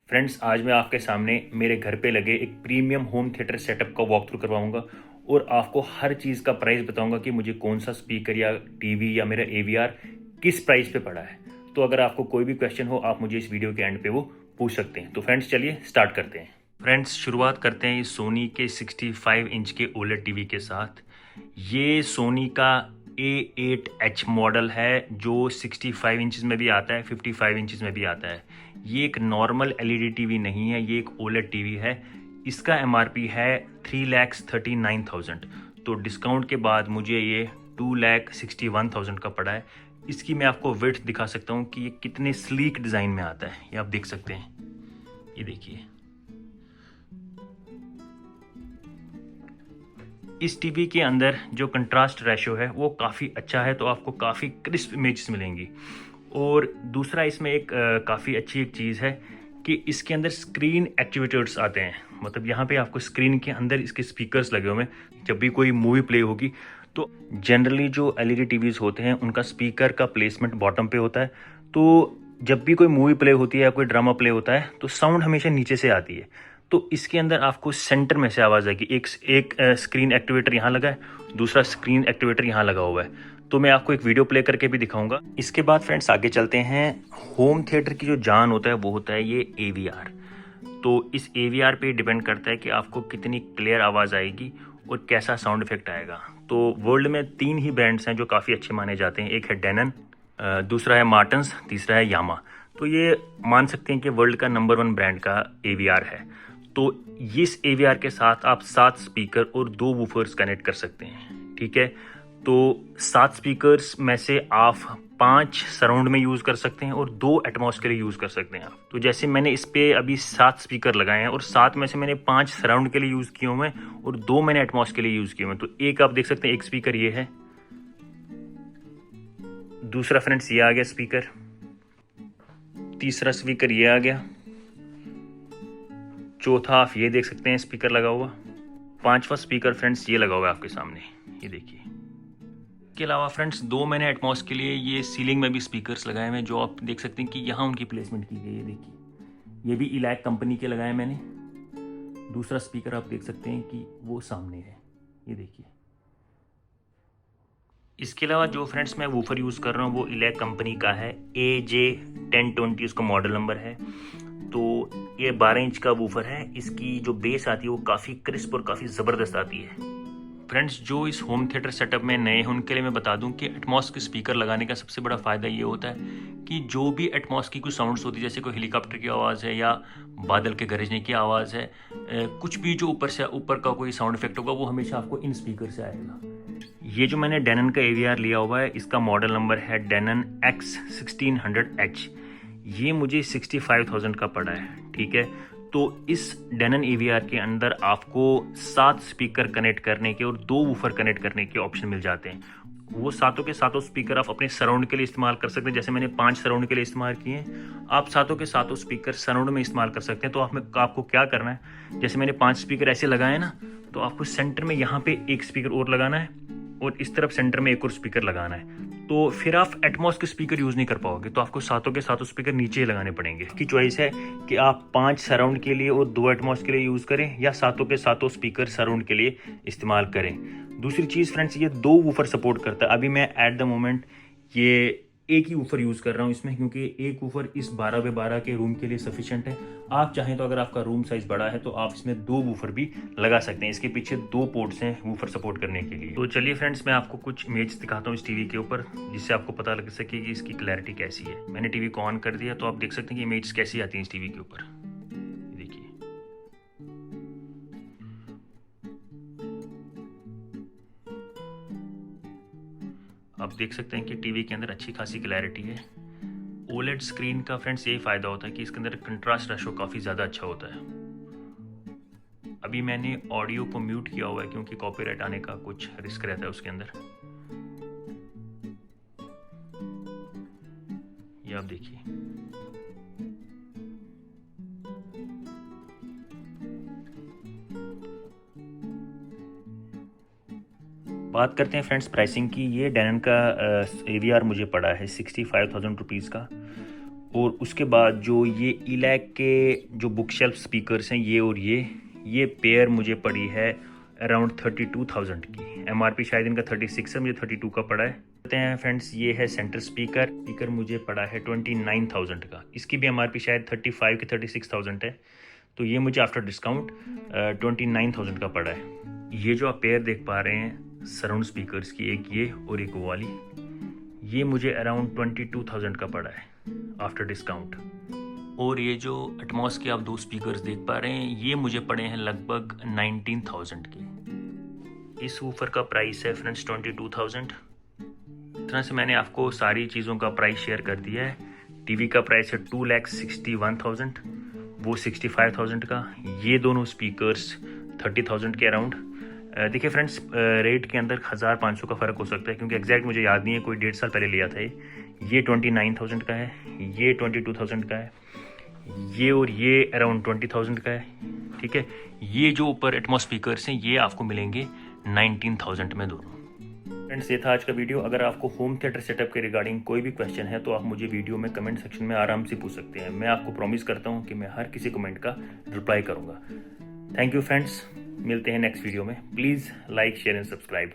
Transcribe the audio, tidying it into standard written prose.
Friends, आज मैं आपके सामने मेरे घर पे लगे एक प्रीमियम होम थिएटर सेटअप का वॉक थ्रू करवाऊंगा और आपको हर चीज़ का प्राइस बताऊंगा कि मुझे कौन सा स्पीकर या टीवी या मेरा एवीआर किस प्राइस पे पड़ा है। तो अगर आपको कोई भी क्वेश्चन हो, आप मुझे इस वीडियो के एंड पे वो पूछ सकते हैं। तो फ्रेंड्स, चलिए स्टार्ट करते हैं। फ्रेंड्स, शुरुआत करते हैं सोनी के 65 इंच के ओलेड टीवी के साथ। ये सोनी का A8H मॉडल है जो 65 इंचज़ में भी आता है, 55 इंचज़ में भी आता है। ये एक नॉर्मल एलईडी टीवी नहीं है, ये एक ओलेड टीवी है। इसका एमआरपी है 3,39,000। तो डिस्काउंट के बाद मुझे ये 2,61,000 का पड़ा है। इसकी मैं आपको विड्थ दिखा सकता हूँ कि ये कितने स्लीक डिज़ाइन में आता है। ये आप देख सकते हैं, ये देखिए। इस टीवी के अंदर जो कंट्रास्ट रेशो है वो काफ़ी अच्छा है, तो आपको काफ़ी क्रिस्प इमेजेस मिलेंगी। और दूसरा इसमें एक काफ़ी अच्छी एक चीज़ है कि इसके अंदर स्क्रीन एक्टिवेटर्स आते हैं। मतलब यहाँ पे आपको स्क्रीन के अंदर इसके स्पीकर्स लगे हुए हैं। जब भी कोई मूवी प्ले होगी तो जनरली जो एलईडी टीवीज़ होते हैं उनका स्पीकर का प्लेसमेंट बॉटम पे होता है। तो जब भी कोई मूवी प्ले होती है या कोई ड्रामा प्ले होता है तो साउंड हमेशा नीचे से आती है। तो इसके अंदर आपको सेंटर में से आवाज़ आएगी। एक स्क्रीन एक्टिवेटर यहाँ लगा है, दूसरा स्क्रीन एक्टिवेटर यहाँ लगा हुआ है। तो मैं आपको एक वीडियो प्ले करके भी दिखाऊंगा। इसके बाद फ्रेंड्स आगे चलते हैं। होम थिएटर की जो जान होता है वो होता है ये एवीआर। तो इस एवीआर पे डिपेंड करता है कि आपको कितनी क्लियर आवाज़ आएगी और कैसा साउंड इफेक्ट आएगा। तो वर्ल्ड में 3 ही ब्रांड्स हैं जो काफ़ी अच्छे माने जाते हैं। एक है डेनन, दूसरा है मार्टन्स, तीसरा है यामा। तो ये मान सकते हैं कि वर्ल्ड का नंबर 1 ब्रांड का एवीआर है। तो इस एवीआर के साथ आप 7 स्पीकर और 2 वूफर्स कनेक्ट कर सकते हैं। ठीक है, तो 7 स्पीकर्स में से आप 5 सराउंड में यूज़ कर सकते हैं और 2 एटमॉस के लिए यूज़ कर सकते हैं आप। तो जैसे मैंने इस पे अभी 7 स्पीकर लगाए हैं और 7 में से मैंने 5 सराउंड के लिए यूज़ किए हुए हैं और 2 मैंने एटमॉस के लिए यूज़ किए हुए हैं। तो एक आप देख सकते हैं, एक स्पीकर ये है, दूसरा फ्रेंड्स ये आ गया स्पीकर, तीसरा स्पीकर ये आ गया, चौथा आप ये देख सकते हैं स्पीकर लगा हुआ, पांचवा स्पीकर फ्रेंड्स ये लगा हुआ है आपके सामने, ये देखिए। इसके अलावा फ्रेंड्स 2 मैंने एटमॉस के लिए ये सीलिंग में भी स्पीकर्स लगाए हुए हैं जो आप देख सकते हैं कि यहाँ उनकी प्लेसमेंट की गई है। देखिए, ये भी इलैक कंपनी के लगाए मैंने। दूसरा स्पीकर आप देख सकते हैं कि वो सामने है, ये देखिए। इसके अलावा जो फ्रेंड्स मैं वूफर यूज़ कर रहा हूँ वो इलैक कंपनी का है, AJ1020 उसका मॉडल नंबर है। तो ये 12 इंच का वूफर है। इसकी जो बेस आती है वो काफ़ी क्रिस्प और काफ़ी ज़बरदस्त आती है। फ्रेंड्स, जो इस होम थिएटर सेटअप में नए हैं उनके लिए मैं बता दूं कि एटमॉस के स्पीकर लगाने का सबसे बड़ा फ़ायदा ये होता है कि जो भी एटमॉस की कुछ साउंड्स होती है, जैसे कोई हेलीकॉप्टर की आवाज़ है या बादल के गरजने की आवाज़ है, कुछ भी जो ऊपर का कोई साउंड इफेक्ट होगा वो हमेशा आपको इन स्पीकर से आएगा। ये जो मैंने डेनन का एवीआर लिया हुआ है, इसका मॉडल नंबर है डेनन X1600H। ये मुझे 65,000 का पड़ा है। ठीक है, तो इस डेनन एवीआर के अंदर आपको 7 स्पीकर कनेक्ट करने के और 2 वूफर कनेक्ट करने के ऑप्शन मिल जाते हैं। वो सातों के सातों स्पीकर आप अपने सराउंड के लिए इस्तेमाल कर सकते हैं। जैसे मैंने 5 सराउंड के लिए इस्तेमाल किए हैं, आप सातों के सातों स्पीकर सराउंड में इस्तेमाल कर सकते हैं। तो आपको क्या करना है, जैसे मैंने 5 स्पीकर ऐसे लगाए ना, तो आपको सेंटर में यहाँ पे एक स्पीकर और लगाना है और इस तरफ सेंटर में एक और स्पीकर लगाना है। तो फिर आप एटमॉस के स्पीकर यूज़ नहीं कर पाओगे, तो आपको सातों के सातों स्पीकर नीचे ही लगाने पड़ेंगे। की चॉइस है कि आप 5 सराउंड के लिए और 2 एटमॉस के लिए यूज़ करें या सातों के सातों स्पीकर सराउंड के लिए इस्तेमाल करें। दूसरी चीज़ फ्रेंड्स, ये 2 वूफर सपोर्ट करता है। अभी मैं एट द मोमेंट ये एक ही वूफर यूज़ कर रहा हूँ इसमें, क्योंकि एक वूफर इस 12x12 के रूम के लिए सफिशिएंट है। आप चाहें तो अगर आपका रूम साइज़ बड़ा है तो आप इसमें 2 वूफर भी लगा सकते हैं। इसके पीछे 2 पोर्ट्स हैं वूफर सपोर्ट करने के लिए। तो चलिए फ्रेंड्स, मैं आपको कुछ इमेज दिखाता हूँ इस टीवी के ऊपर, जिससे आपको पता लग सके कि इसकी क्लैरिटी कैसी है। मैंने टीवी को ऑन कर दिया तो आप देख सकते हैं कि इमेज कैसी आती है इस टीवी के ऊपर। देखिए, आप देख सकते हैं कि टीवी के अंदर अच्छी खासी क्लैरिटी है। ओलेड स्क्रीन का फ्रेंड्स यही फ़ायदा होता है कि इसके अंदर कंट्रास्ट रेशो काफ़ी ज़्यादा अच्छा होता है। अभी मैंने ऑडियो को म्यूट किया हुआ है क्योंकि कॉपीराइट आने का कुछ रिस्क रहता है उसके अंदर। ये आप देखिए, बात करते हैं फ्रेंड्स प्राइसिंग की। ये डेनन का एवीआर मुझे पड़ा है 65,000 रुपीज़ का और उसके बाद जो ये इलैक के जो बुक शेल्फ स्पीकर्स हैं ये और ये पेयर मुझे पड़ी है अराउंड 32,000 की। एमआरपी शायद इनका 36 है, मुझे 32 का पड़ा है। कहते हैं फ्रेंड्स, ये है सेंटर स्पीकर मुझे पड़ा है 29,000 का। इसकी भी एमआरपी शायद 35 की 36,000 है, तो ये मुझे आफ्टर डिस्काउंट 29,000 का पड़ा है। ये जो आप पेयर देख पा रहे हैं सराउंड स्पीकर्स की, एक ये और एक वो वाली, ये मुझे अराउंड 22,000 का पड़ा है आफ्टर डिस्काउंट। और ये जो एटमॉस के आप दो स्पीकर्स देख पा रहे हैं ये मुझे पड़े हैं लगभग 19,000 के। इस वूफर का प्राइस है फ्रेंड्स 22,000। इस तरह से मैंने आपको सारी चीज़ों का प्राइस शेयर कर दिया है। टीवी का प्राइस है 2,61,000, वो 65,000 का। ये दोनों स्पीकर्स 30,000 के अराउंड। देखिए फ्रेंड्स, रेट के अंदर 1,500 का फ़र्क हो सकता है क्योंकि एग्जैक्ट मुझे याद नहीं है, कोई 1.5 साल पहले लिया था। ये 29,000 का है, ये 22,000 का है, ये और ये अराउंड 20,000 का है। ठीक है, ये जो ऊपर एटमॉस स्पीकर्स हैं ये आपको मिलेंगे 19,000 में दोनों। फ्रेंड्स, ये था आज का वीडियो। अगर आपको होम थिएटर सेटअप के रिगार्डिंग कोई भी क्वेश्चन है तो आप मुझे वीडियो में कमेंट सेक्शन में आराम से पूछ सकते हैं। मैं आपको प्रॉमिस करता हूँ कि मैं हर किसी कमेंट का रिप्लाई करूँगा। थैंक यू फ्रेंड्स, मिलते हैं नेक्स्ट वीडियो में। Please like, share and subscribe.